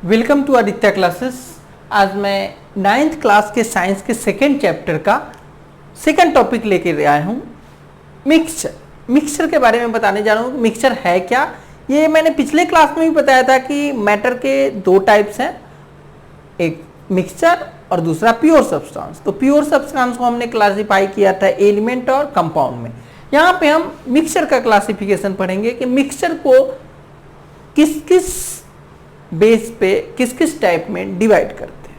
Welcome to Aditya classes. आज मैं 9th class के साइंस के सेकेंड चैप्टर का सेकेंड टॉपिक लेकर आया हूँ, मिक्सचर। मिक्सचर के बारे में बताने जा रहा हूँ। मिक्सचर है क्या? ये मैंने पिछले क्लास में भी बताया था कि मैटर के दो टाइप्स हैं, एक मिक्सचर और दूसरा प्योर सब्सटेंस। तो प्योर सब्सटेंस को हमने क्लासिफाई किया था एलिमेंट और कंपाउंड में। यहाँ पे हम मिक्सचर का क्लासिफिकेशन पढ़ेंगे कि मिक्सचर को किस किस बेस पे किस किस टाइप में डिवाइड करते हैं।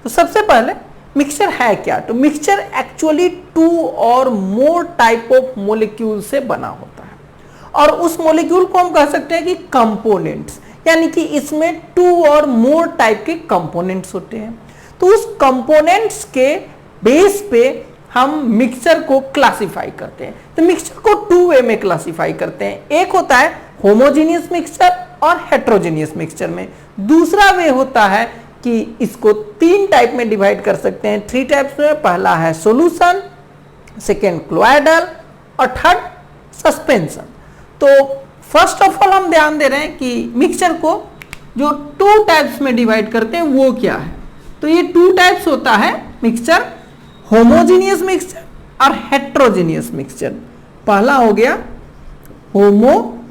तो सबसे पहले मिक्सचर है क्या? तो मिक्सचर एक्चुअली टू और मोर टाइप ऑफ मोलिक्यूल से बना होता है, और उस मोलिक्यूल को हम कह सकते हैं कि कंपोनेंट्स, यानी कि इसमें टू और मोर टाइप के कंपोनेंट्स होते हैं। तो उस कंपोनेंट्स के बेस पे हम मिक्सचर को क्लासिफाई करते हैं। तो मिक्सचर को टू वे में क्लासिफाई करते हैं। एक होता है होमोजेनियस मिक्सचर और हेट्रोजेनियस मिक्सचर में। दूसरा वे होता है कि इसको तीन टाइप में डिवाइड कर सकते हैं, थ्री टाइप्स में। पहला है सॉल्यूशन, सेकेंड क्लोइडल और थर्ड सस्पेंशन। तो फर्स्ट ऑफ ऑल हम ध्यान दे रहे हैं कि मिक्सचर को जो टू टाइप्स में डिवाइड करते हैं वो क्या है। तो ये टू टाइप्स होता है मिक्सचर, होमोजेनियस मिक्सचर और हेट्रोजेनियस मिक्सचर। पहला हो गया होमोजीनियस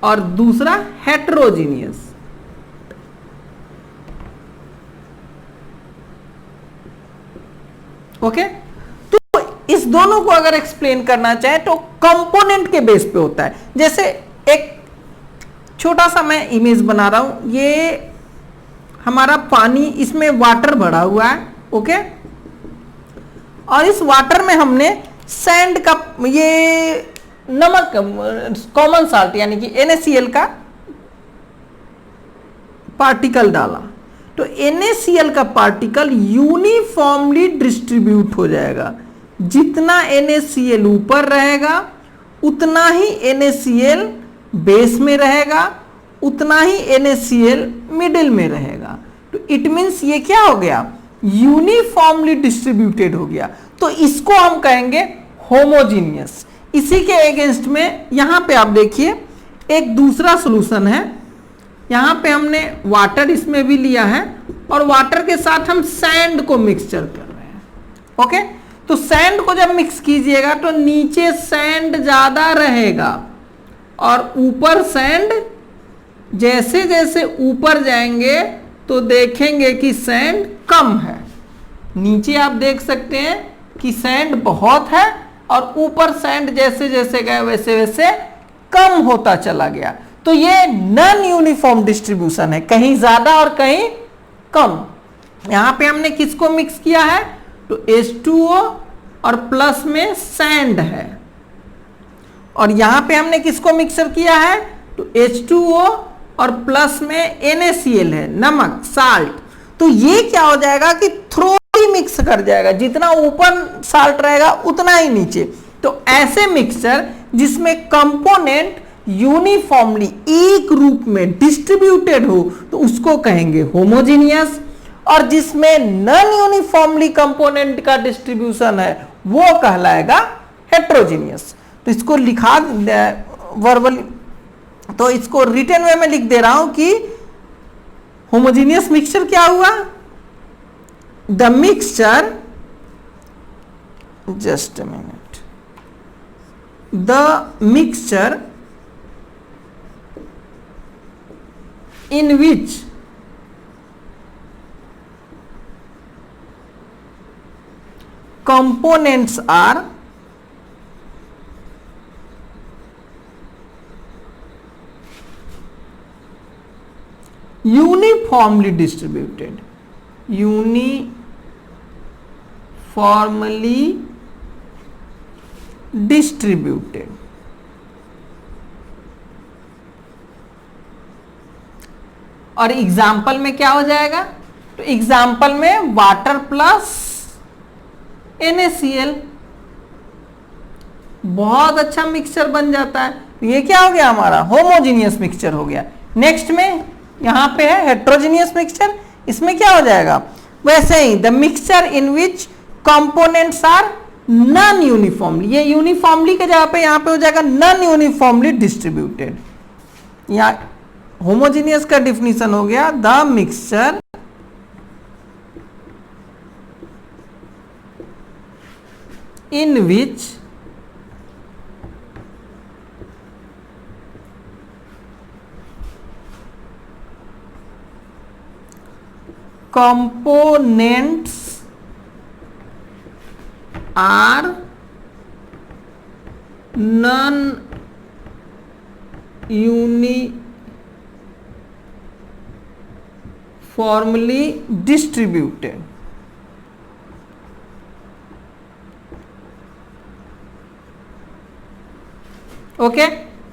और दूसरा हेट्रोजीनियस। ओके, तो इस दोनों को अगर एक्सप्लेन करना चाहे तो कंपोनेंट के बेस पे होता है। जैसे एक छोटा सा मैं इमेज बना रहा हूं, ये हमारा पानी, इसमें वाटर भरा हुआ है, ओके, और इस वाटर में हमने सैंड का, ये नमक, कॉमन साल्ट यानी कि NaCl का पार्टिकल डाला। तो NaCl का पार्टिकल यूनिफॉर्मली डिस्ट्रीब्यूट हो जाएगा। जितना NaCl ऊपर रहेगा उतना ही NaCl बेस में रहेगा, उतना ही NaCl मिडिल में रहेगा। तो इट मींस ये क्या हो गया? यूनिफॉर्मली डिस्ट्रीब्यूटेड हो गया। तो इसको हम कहेंगे होमोजीनियस। इसी के अगेंस्ट में यहां पे आप देखिए एक दूसरा सॉल्यूशन है। यहां पे हमने वाटर इसमें भी लिया है और वाटर के साथ हम सैंड को मिक्सचर कर रहे हैं। ओके, तो सैंड को जब मिक्स कीजिएगा तो नीचे सैंड ज्यादा रहेगा और ऊपर सैंड, जैसे जैसे ऊपर जाएंगे तो देखेंगे कि सैंड कम है। नीचे आप देख सकते हैं कि सैंड बहुत है और ऊपर सैंड जैसे जैसे गए वैसे वैसे कम होता चला गया। तो ये नॉन यूनिफॉर्म डिस्ट्रीब्यूशन है, कहीं ज्यादा और कहीं कम। यहां पे हमने किसको मिक्स किया है? तो H2O और प्लस में सैंड है, और यहां पे हमने किसको मिक्सर किया है? तो H2O और प्लस में NaCl है, नमक, साल्ट। तो ये क्या हो जाएगा कि थ्रोली मिक्स कर जाएगा, जितना ऊपर साल्ट रहेगा उतना ही नीचे। तो ऐसे मिक्सचर जिसमें कंपोनेंट यूनिफॉर्मली एक रूप में डिस्ट्रीब्यूटेड हो तो उसको कहेंगे होमोजेनियस, और जिसमें नॉन यूनिफॉर्मली कंपोनेंट का डिस्ट्रीब्यूशन है वो कहलाएगा हेट्रोजेनियस। तो इसको लिखा वर्बल, तो इसको रिटन वे में लिख दे रहा हूं कि होमोजेनियस मिक्सचर क्या हुआ? The mixture, just a minute, the mixture in which components are uniformly distributed, uniformly distributed। और एग्जाम्पल में क्या हो जाएगा? तो एग्जाम्पल में वाटर प्लस NaCl, बहुत अच्छा मिक्सचर बन जाता है। तो ये क्या हो गया? हमारा होमोजेनियस मिक्सचर हो गया। नेक्स्ट में यहां पे है हेट्रोजेनियस मिक्सचर, इसमें क्या हो जाएगा? वैसे ही the mixture in which components are non uniformly, ये यूनिफॉर्मली के जगह पे यहां पे हो जाएगा नॉन यूनिफॉर्मली डिस्ट्रीब्यूटेड। यहां होमोजीनियस का डिफिनीशन हो गया the mixture in which components are non-uniformly distributed। Okay,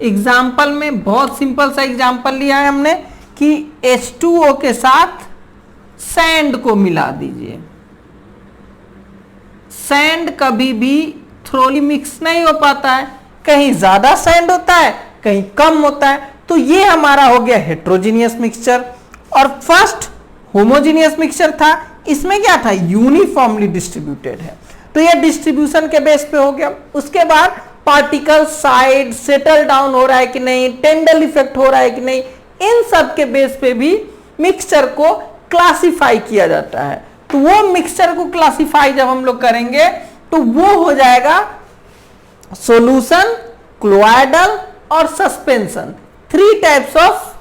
example में बहुत सिंपल सा एग्जाम्पल लिया है हमने कि H2O के साथ सैंड को मिला दीजिए। सैंड कभी भी थ्रोली मिक्स नहीं हो पाता है, कहीं ज्यादा सैंड होता है कहीं कम होता है। तो ये हमारा हो गया हेट्रोजीनियस मिक्सचर। और फर्स्ट होमोजीनियस मिक्सचर था, इसमें क्या था, यूनिफॉर्मली डिस्ट्रीब्यूटेड है, तो ये डिस्ट्रीब्यूशन के बेस पे हो गया। उसके बाद पार्टिकल साइड सेटल डाउन हो रहा है कि नहीं, टेंडल इफेक्ट हो रहा है कि नहीं, इन सब के बेस पे भी मिक्सचर को क्लासिफाई किया जाता है। तो वो मिक्सचर को क्लासिफाई जब हम लोग करेंगे तो वो हो जाएगा सॉल्यूशन, क्लोइडल और सस्पेंशन। 3 टाइप्स ऑफ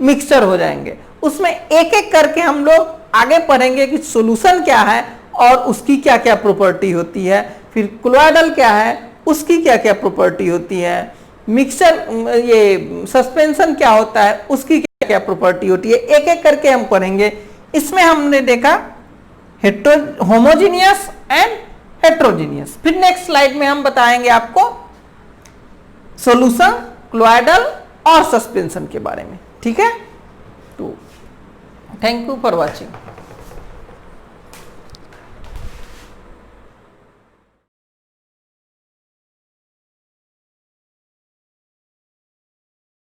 मिक्सचर हो जाएंगे। उसमें एक एक करके हम लोग आगे पढ़ेंगे कि सॉल्यूशन क्या है और उसकी क्या क्या प्रॉपर्टी होती है, फिर क्लोइडल क्या है उसकी क्या क्या प्रॉपर्टी होती है, मिक्सचर ये सस्पेंशन क्या होता है उसकी क्या क्या प्रॉपर्टी होती है, एक एक करके हम पढ़ेंगे। इसमें हमने देखा होमोजीनियस एंड हेट्रोजीनियस। फिर नेक्स्ट स्लाइड में हम बताएंगे आपको सॉल्यूशन, क्लोइडल और सस्पेंशन के बारे में। ठीक है, तो थैंक यू फॉर वॉचिंग।